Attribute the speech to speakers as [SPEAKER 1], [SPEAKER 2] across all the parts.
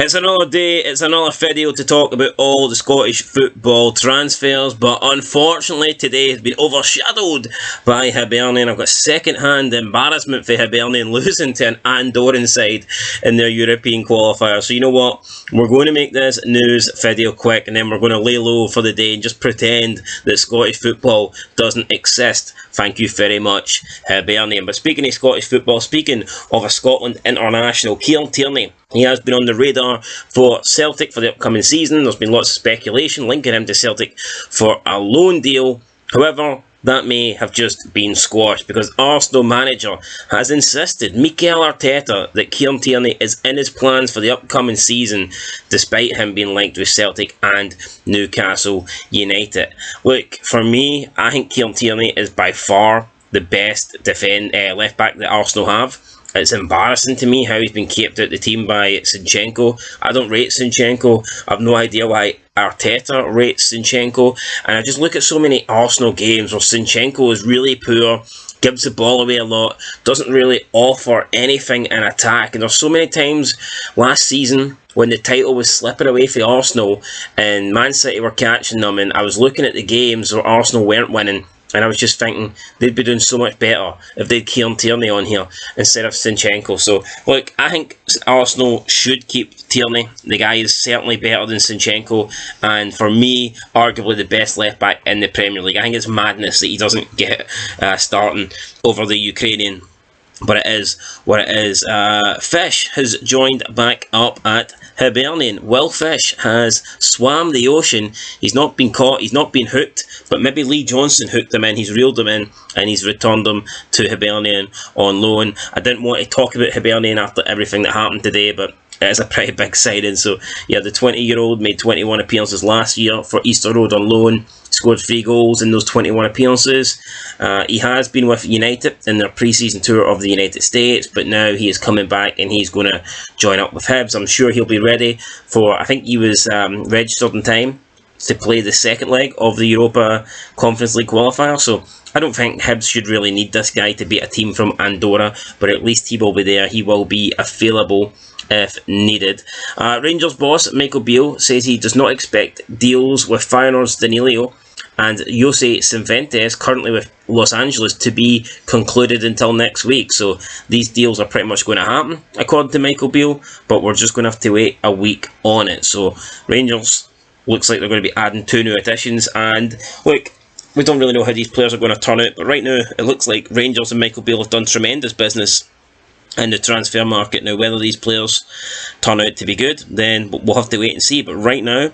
[SPEAKER 1] It's another day, it's another video to talk about all the Scottish football transfers, but unfortunately today has been overshadowed by Hibernian. I've got second-hand embarrassment for Hibernian losing to an Andorran side in their European qualifier. So you know what, we're going to make this news video quick and then we're going to lay low for the day and just pretend that Scottish football doesn't exist. Thank you very much, Hibernian. But speaking of Scottish football, speaking of a Scotland international, Tierney, he has been on the radar for Celtic for the upcoming season. There's been lots of speculation linking him to Celtic for a loan deal. However, that may have just been squashed because Arsenal manager has insisted, Mikel Arteta, that Kieran Tierney is in his plans for the upcoming season, despite him being linked with Celtic and Newcastle United. Look, for me, I think Kieran Tierney is by far the best left back that Arsenal have. It's embarrassing to me how he's been kept out the team by Zinchenko. I don't rate Zinchenko. I've no idea why Arteta rates Zinchenko. And I just look at so many Arsenal games where Zinchenko is really poor, gives the ball away a lot, doesn't really offer anything in attack. And there's so many times last season when the title was slipping away for Arsenal and Man City were catching them, and I was looking at the games where Arsenal weren't winning, and I was just thinking they'd be doing so much better if they'd Kieran Tierney on here instead of Zinchenko. So, look, I think Arsenal should keep Tierney. The guy is certainly better than Zinchenko, and for me, arguably the best left back in the Premier League. I think it's madness that he doesn't get starting over the Ukrainian, but it is what it is. Fish has joined back up at Hibernian. Will Fish has swam the ocean. He's not been caught, he's not been hooked, but maybe Lee Johnson hooked him in, he's reeled him in, and he's returned him to Hibernian on loan. I didn't want to talk about Hibernian after everything that happened today, but it is a pretty big signing. So yeah, the 20-year-old made 21 appearances last year for Easter Road on loan, scored 3 goals in those 21 appearances. He has been with United in their pre-season tour of the United States, but now he is coming back and he's going to join up with Hibs. I'm sure he'll be ready for, I think he was registered in time to play the second leg of the Europa Conference League qualifier. So I don't think Hibs should really need this guy to beat a team from Andorra, but at least he will be there. He will be available if needed. Rangers boss Michael Beale says he does not expect deals with Feyenoord's Danilo and Jose Cifuentes, currently with Los Angeles, to be concluded until next week. So these deals are pretty much going to happen, according to Michael Beale, but we're just going to have to wait a week on it. So Rangers looks like they're going to be adding 2 new additions, and look, we don't really know how these players are going to turn out, but right now it looks like Rangers and Michael Beale have done tremendous business in the transfer market. Now, whether these players turn out to be good, then we'll have to wait and see. But right now,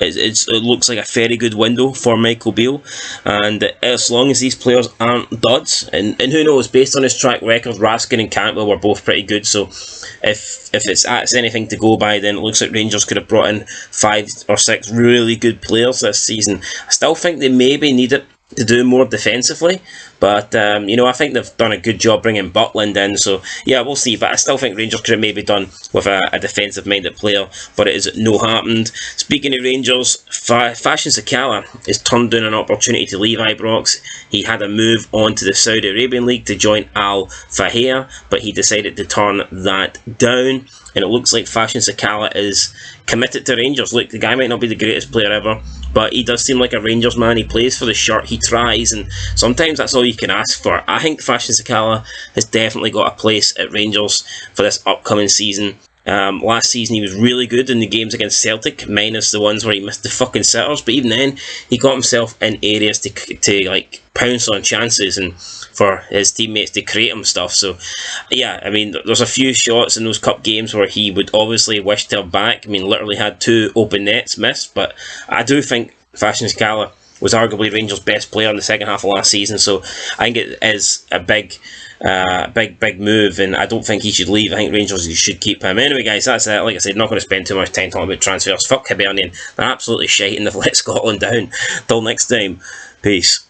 [SPEAKER 1] it looks like a very good window for Michael Beale, and as long as these players aren't duds, and who knows, based on his track record, Raskin and Cantwell were both pretty good. So if it's anything to go by, then it looks like Rangers could have brought in 5 or 6 really good players this season. I still think they maybe need it to do more defensively, but you know, I think they've done a good job bringing Butland in, so yeah, we'll see. But I still think Rangers could have maybe done with a defensive minded player, but it is no happened. Speaking of Rangers, Fashion Sakala has turned down an opportunity to leave Ibrox. He had a move on to the Saudi Arabian League to join Al Fahir, but he decided to turn that down, and it looks like Fashion Sakala is committed to Rangers. Look, the guy might not be the greatest player ever, but he does seem like a Rangers man. He plays for the shirt, he tries, and sometimes that's all you can ask for. I think Fashion Sakala has definitely got a place at Rangers for this upcoming season. Last season he was really good in the games against Celtic, minus the ones where he missed the fucking sitters, but even then he got himself in areas to like pounce on chances and for his teammates to create him stuff. So yeah, I mean, there's a few shots in those cup games where he would obviously wish to have back. I mean, literally had 2 open nets missed, but I do think Fashion Sakala was arguably Rangers' best player in the second half of last season, so I think it is a big move, and I don't think he should leave. I think Rangers should keep him. Anyway, guys, that's it. Like I said, not going to spend too much time talking about transfers. Fuck Hibernian. They're absolutely shite and they've let Scotland down. Till next time, peace.